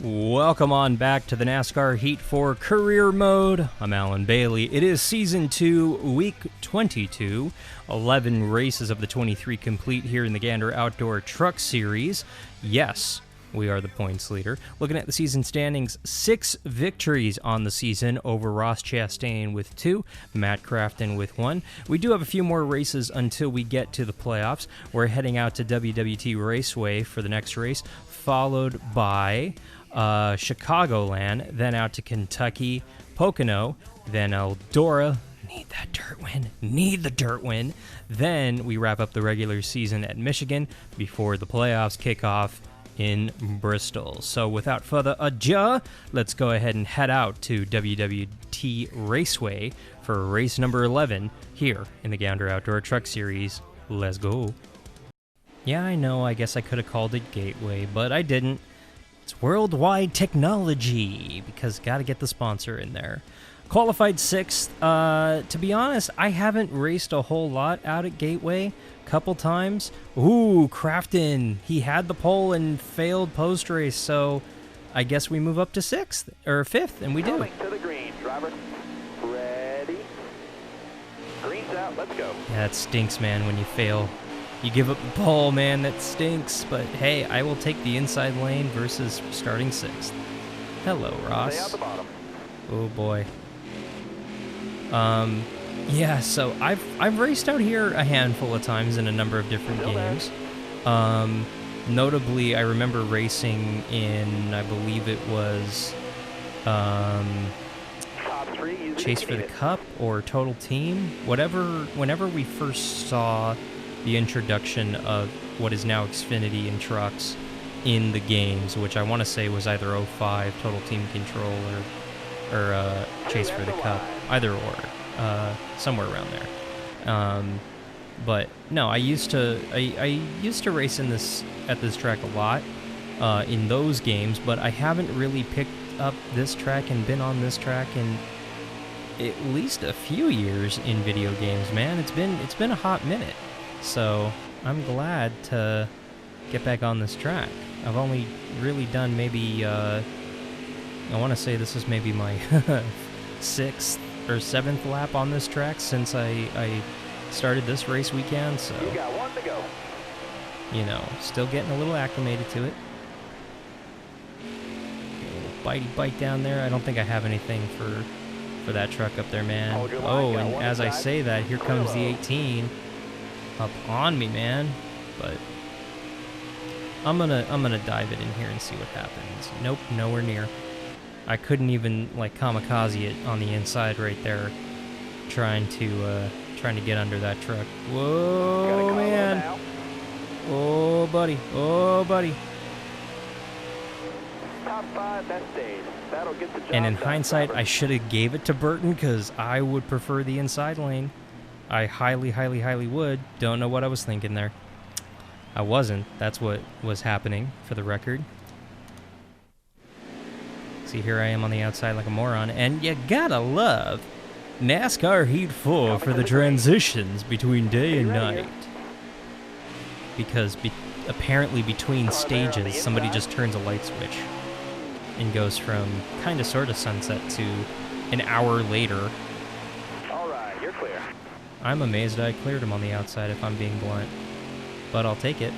Welcome on back to the NASCAR Heat 4 Career Mode. I'm Alan Bailey. It is Season 2, Week 22. 11 races of the 23 complete here in the Gander Outdoor Truck Series. Yes, we are the points leader. Looking at the season standings, 6 victories on the season over Ross Chastain with 2, Matt Crafton with 1. We do have a few more races until we get to the playoffs. We're heading out to WWT Raceway for the next race, followed by Chicagoland, then out to Kentucky, Pocono, then Eldora. Need the dirt win. Then we wrap up the regular season at Michigan before the playoffs kick off in Bristol. So without further ado, let's go ahead and head out to WWT Raceway for race number 11 here in the Gander Outdoor Truck Series. Let's go. Yeah, I know, I guess I could have called it Gateway, but I didn't. It's Worldwide Technology, because gotta get the sponsor in there. Qualified 6th. To be honest, I haven't raced a whole lot out at Gateway. Couple times. Ooh, Crafton. He had the pole and failed post-race, so I guess we move up to 6th, or 5th, and we do. Coming to the green, driver. Ready. Green's out, let's go. Yeah, it stinks, man, when you fail. You give up the pole, man, that stinks. But hey, I will take the inside lane versus starting 6th. Hello, Ross. Stay out the bottom. Oh boy. Yeah, so I've raced out here a handful of times in a number of different games. Notably, I remember racing in, I believe it was Chase for the Cup or Total Team. Whenever we first saw the introduction of what is now Xfinity and trucks in the games, which I want to say was either 05 Total Team Control or Chase for the Cup, either or, somewhere around there. But no, I used to race at this track a lot in those games, but I haven't really picked up this track and been on this track in at least a few years in video games. Man, it's been a hot minute. So I'm glad to get back on this track. I've only really done maybe, I want to say this is maybe my 6th or 7th lap on this track since I started this race weekend. So, you got one to go. You know, still getting a little acclimated to it. A little bitey bite down there. I don't think I have anything for that truck up there, man. Oh, and as I say that, here comes the 18. Up on me, man. But I'm gonna dive it in here and see what happens. Nope, nowhere near. I couldn't even like kamikaze it on the inside right there, trying to get under that truck. Whoa, man! Oh, buddy! Oh, buddy! Top 5, that stays. That'll get the job. And in hindsight, I should have gave it to Burton because I would prefer the inside lane. I highly, highly, highly would. Don't know what I was thinking there. I wasn't. That's what was happening, for the record. See, here I am on the outside like a moron. And you gotta love NASCAR Heat 4 for the transitions between day and night. Because apparently between stages, somebody just turns a light switch and goes from kind of sort of sunset to an hour later. All right, you're clear. I'm amazed I cleared him on the outside, if I'm being blunt. But I'll take it.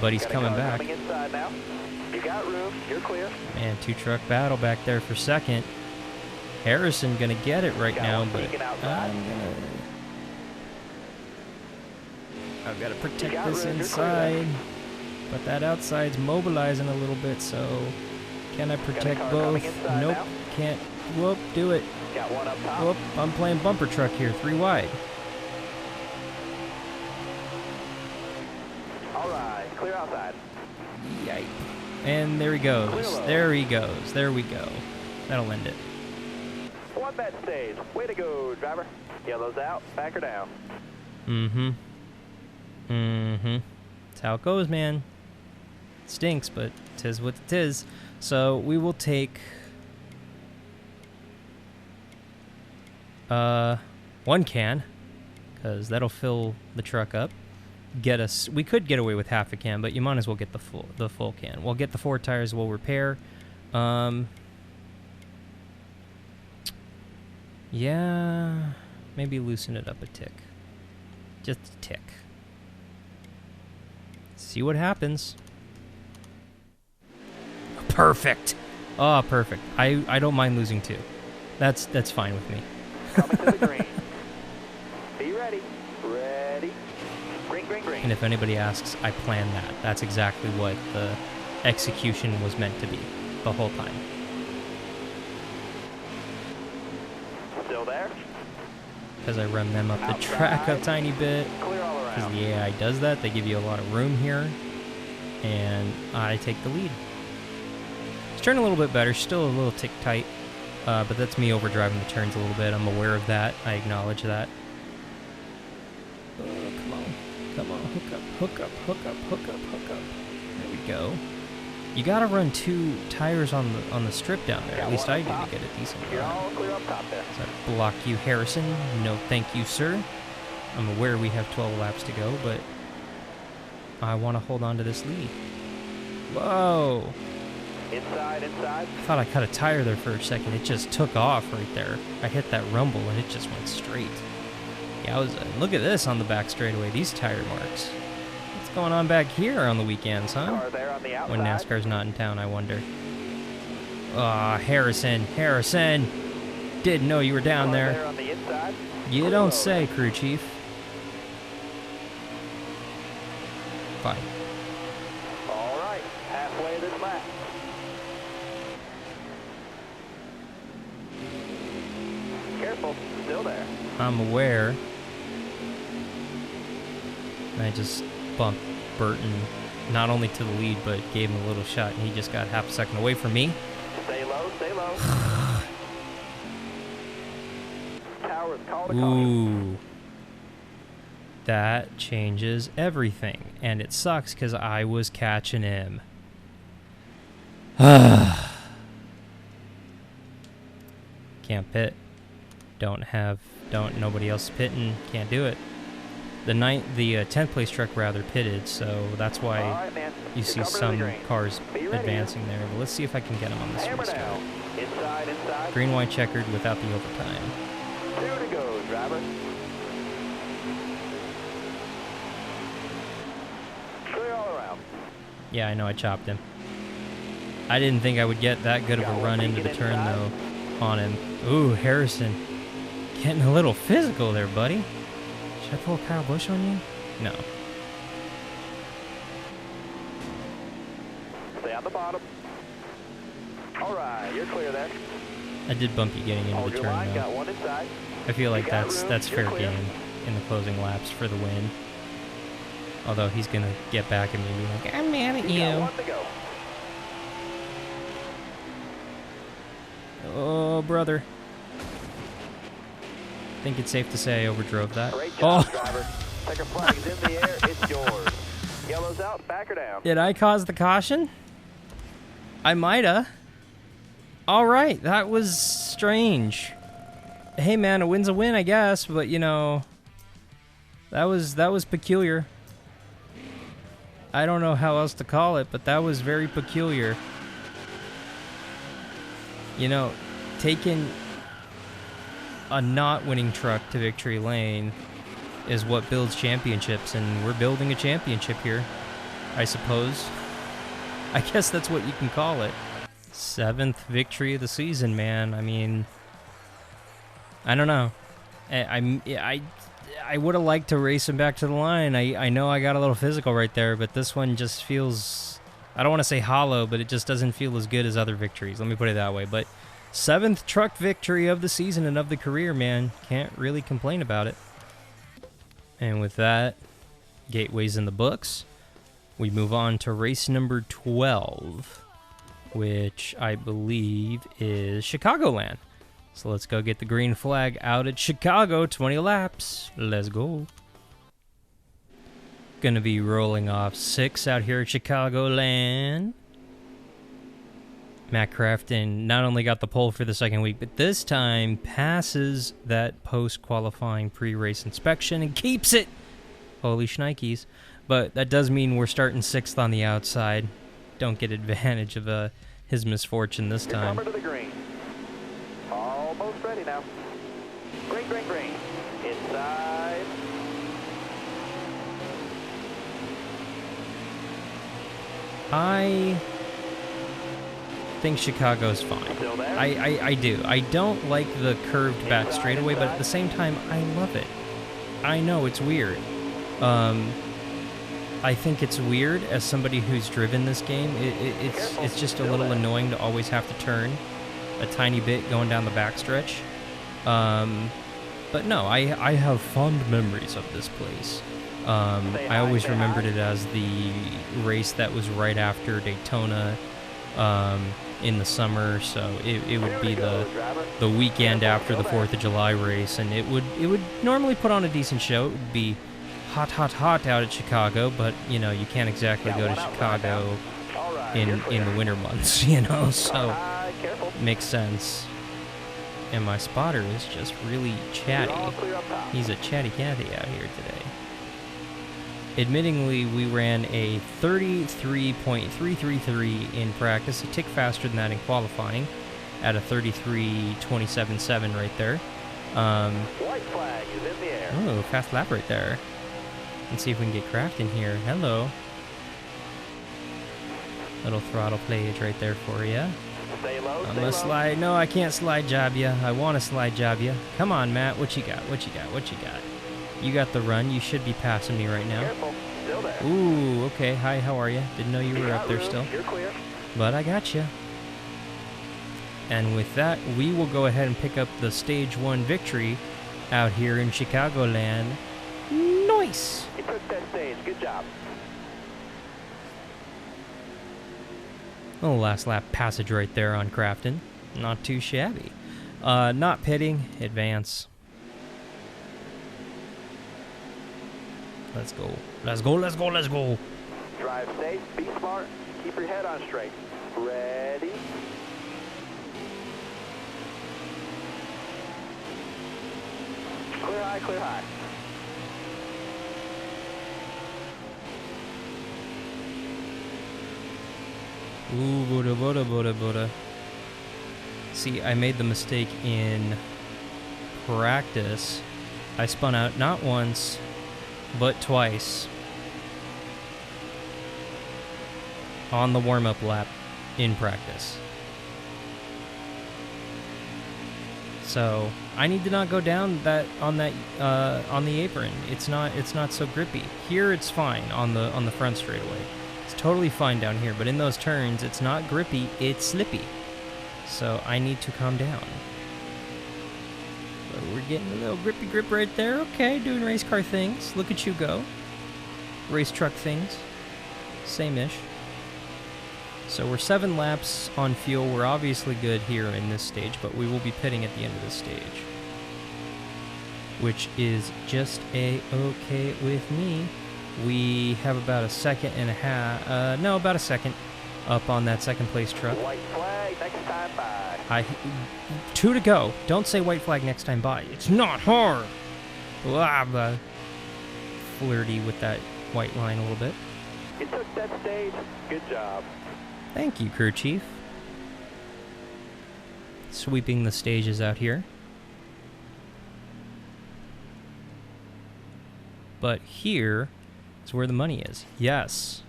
But he's coming back. Coming inside now. You got room. You're clear. Man, 2-truck battle back there for second. Harrison gonna get it right now, but I've got to protect this inside. But that outside's mobilizing a little bit, so can I protect both? Nope, can't. Whoop, do it. Got one up top. Whoop, I'm playing bumper truck here, 3 wide. All right, clear outside. Yipe. And there he goes. There he goes. There we go. That'll end it. One that stays. Way to go, driver. Yellow's out. Back her down. Mm-hmm. Mm-hmm. That's how it goes, man. It stinks, but 'tis what 'tis. So we will take 1 can, because that'll fill the truck up. get us. We could get away with half a can, but you might as well get the full can. We'll get the 4 tires. We'll repair. Yeah, maybe loosen it up a tick. Just a tick. See what happens. Perfect. Oh, perfect. I don't mind losing 2. That's fine with me. Coming to the green. Be ready. Ready. Green, green, green. And if anybody asks, I planned that. That's exactly what the execution was meant to be the whole time. Still there? Because I run them up the track a tiny bit. Clear all Because around. the AI does that. They give you a lot of room here. And I take the lead. It's turning a little bit better. Still a little tick tight. But that's me overdriving the turns a little bit. I'm aware of that. I acknowledge that. Come on. Come on. Hook up, hook up, hook up, hook up, hook up. There we go. You gotta run 2 tires on the strip down there. At least I do to get a decent You're run. all clear up top there. So I block you, Harrison. No thank you, sir. I'm aware we have 12 laps to go, but I want to hold on to this lead. Whoa. Inside, inside. I thought I cut a tire there for a second. It just took off right there. I hit that rumble and it just went straight. Yeah, look at this on the back straightaway. These tire marks. What's going on back here on the weekends, huh? Car there on the outside. When NASCAR's not in town, I wonder. Ah, Harrison. Harrison. Didn't know you were down Car there. on the inside. You don't say, crew chief. Fine. All right. Halfway this lap. Careful. Still there. I'm aware. I just bumped Burton not only to the lead, but gave him a little shot, and he just got half a second away from me. Stay low, stay low. Towers, call to caution. Ooh. That changes everything, and it sucks because I was catching him. Can't pit. Nobody else pitting. Can't do it. The 10th place truck rather pitted, so that's why All right, man. you You're see coming to the some green. cars Be ready. advancing there. But let's see if I can get him on this Hammer restart. down. Inside, inside. Green, white, checkered without the overtime. 2 to go, driver. Clear all around. Yeah, I know I chopped him. I didn't think I would get that good of a run into the turn, though, on him. Ooh, Harrison. Getting a little physical there, buddy. Should I pull Kyle Busch on you? No. Stay on the bottom. All right, you're clear there. I did bump you getting into Hold the your turn, line, though. got one inside. I feel like You got that's room, fair you're clear. game in the closing laps for the win. Although he's going to get back at me and be like, I'm mad at You got you. one to go. Oh, brother. I think it's safe to say I overdrove that. Great job, Oh, driver. Checker flag's in the air. It's yours. Yellow's out. Back her down. did I cause the caution? I mighta. All right, that was strange. Hey, man, a win's a win, I guess, but you know, that was peculiar. I don't know how else to call it, but that was very peculiar. You know, taking a not winning truck to victory lane is what builds championships, and we're building a championship here, I suppose. I guess that's what you can call it. 7th victory of the season, man. I mean, I don't know. I would have liked to race him back to the line. I know I got a little physical right there, but this one just feels, I don't want to say hollow, but it just doesn't feel as good as other victories. Let me put it that way. But 7th truck victory of the season and of the career, man. Can't really complain about it. And with that, Gateway's in the books. We move on to race number 12, which I believe is Chicagoland. So let's go get the green flag out at Chicago, 20 laps. Let's go. Gonna be rolling off 6 out here at Chicagoland. Matt Crafton not only got the pole for the second week, but this time passes that post-qualifying pre-race inspection and keeps it. Holy shnikes. But that does mean we're starting 6th on the outside. Don't get advantage of his misfortune this time. You're coming to the green. Almost ready now. Green, green, green. Inside. I think Chicago's fine. Still there? I do. I don't like the curved back straightaway, but at the same time, I love it. I know it's weird. I think it's weird as somebody who's driven this game. It's just a little annoying to always have to turn a tiny bit going down the backstretch. But no, I have fond memories of this place. I always remembered it as the race that was right after Daytona in the summer, so it would be the weekend after the 4th of July race, and it would normally put on a decent show. It would be hot out at Chicago, but you know, you can't exactly go to Chicago in the winter months, you know, so makes sense. And my spotter is just really chatty. He's a chatty Cathy out here today. Admittingly, we ran a 33.333 in practice, a tick faster than that in qualifying, at a 33.27.7 right there. White flag is in the air. Oh, fast lap right there. Let's see if we can get Kraft in here. Hello. Little throttle playage right there for you. Stay low, I'm gonna slide. No, I can't slide job ya. I want to slide job ya. Come on, Matt. What you got? What you got? What you got? You got the run. You should be passing me right now. Careful. Still there. Ooh, okay. Hi, how are you? Didn't know you were up there still. You're clear. But I got you. And with that, we will go ahead and pick up the Stage 1 victory out here in Chicagoland. Nice! You took that stage. Good job. Little last lap passage right there on Crafton. Not too shabby. Not pitting. Advance. Let's go. Let's go, let's go, let's go. Drive safe. Be smart. Keep your head on straight. Ready. Clear high, clear high. Ooh, Buddha. See, I made the mistake in practice. I spun out not once, but twice on the warm-up lap in practice. So I need to not go down on the apron. It's not so grippy. Here it's fine on the front straightaway. It's totally fine down here, but in those turns it's not grippy, it's slippy. So I need to calm down. But we're getting a little grippy grip right there. Okay, doing race car things. Look at you go. Race truck things. Same-ish. So we're 7 laps on fuel. We're obviously good here in this stage, but we will be pitting at the end of this stage, which is just a-okay with me. We have about a second and a half, about a second up on that second place truck. White flag, next time by. 2 to go. Don't say white flag next time by. It's not hard. Blah. Flirty with that white line a little bit. You took that stage. Good job. Thank you, crew chief. Sweeping the stages out here. But here is where the money is. Yes.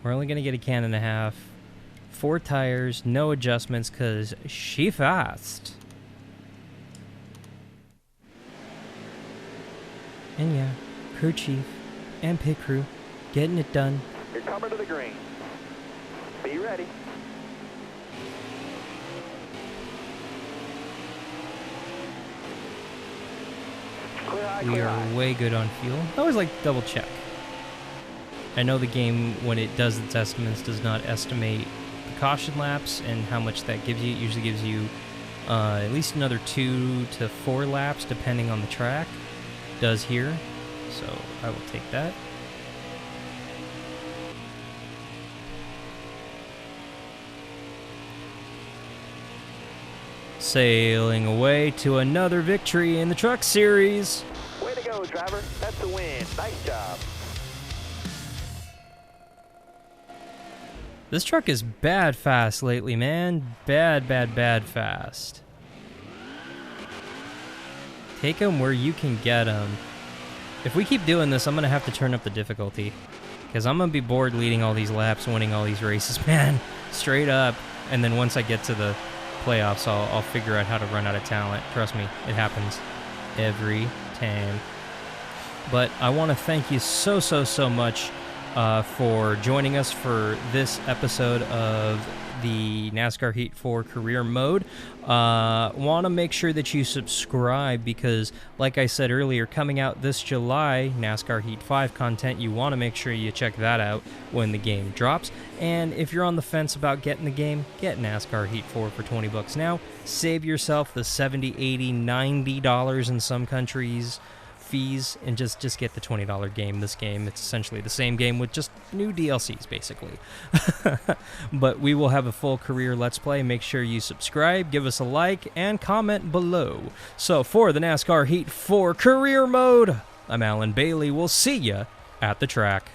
We're only going to get a can and a half. 4 tires, no adjustments, because she fast. And yeah, crew chief and pit crew getting it done. You're coming to the green. Be ready. Clear high, We clear are high. way good on fuel. I always like to double check. I know the game, when it does its estimates, does not estimate the caution laps and how much that gives you. It usually gives you at least another 2 to 4 laps, depending on the track. It does here, so I will take that. Sailing away to another victory in the Truck Series. Way to go, driver. That's a win. Nice job. This truck is bad fast lately, man. Bad fast. Take them where you can get them. If we keep doing this, I'm going to have to turn up the difficulty. Because I'm going to be bored leading all these laps, winning all these races, man. Straight up. And then once I get to the playoffs, I'll figure out how to run out of talent. Trust me, it happens every time. But I want to thank you so much for joining us for this episode of the NASCAR Heat 4 career mode. Want to make sure that you subscribe because, like I said earlier, coming out this July, NASCAR Heat 5 content, you want to make sure you check that out when the game drops. And if you're on the fence about getting the game, get NASCAR Heat 4 for $20 now. Save yourself the $70, $80, $90 in some countries fees and just get the $20 game. This game, it's essentially the same game with just new DLCs basically. But we will have a full career Let's Play. Make sure you subscribe, give us a like, and comment below. So for the NASCAR Heat 4 career mode, I'm Alan Bailey. We'll see ya at the track.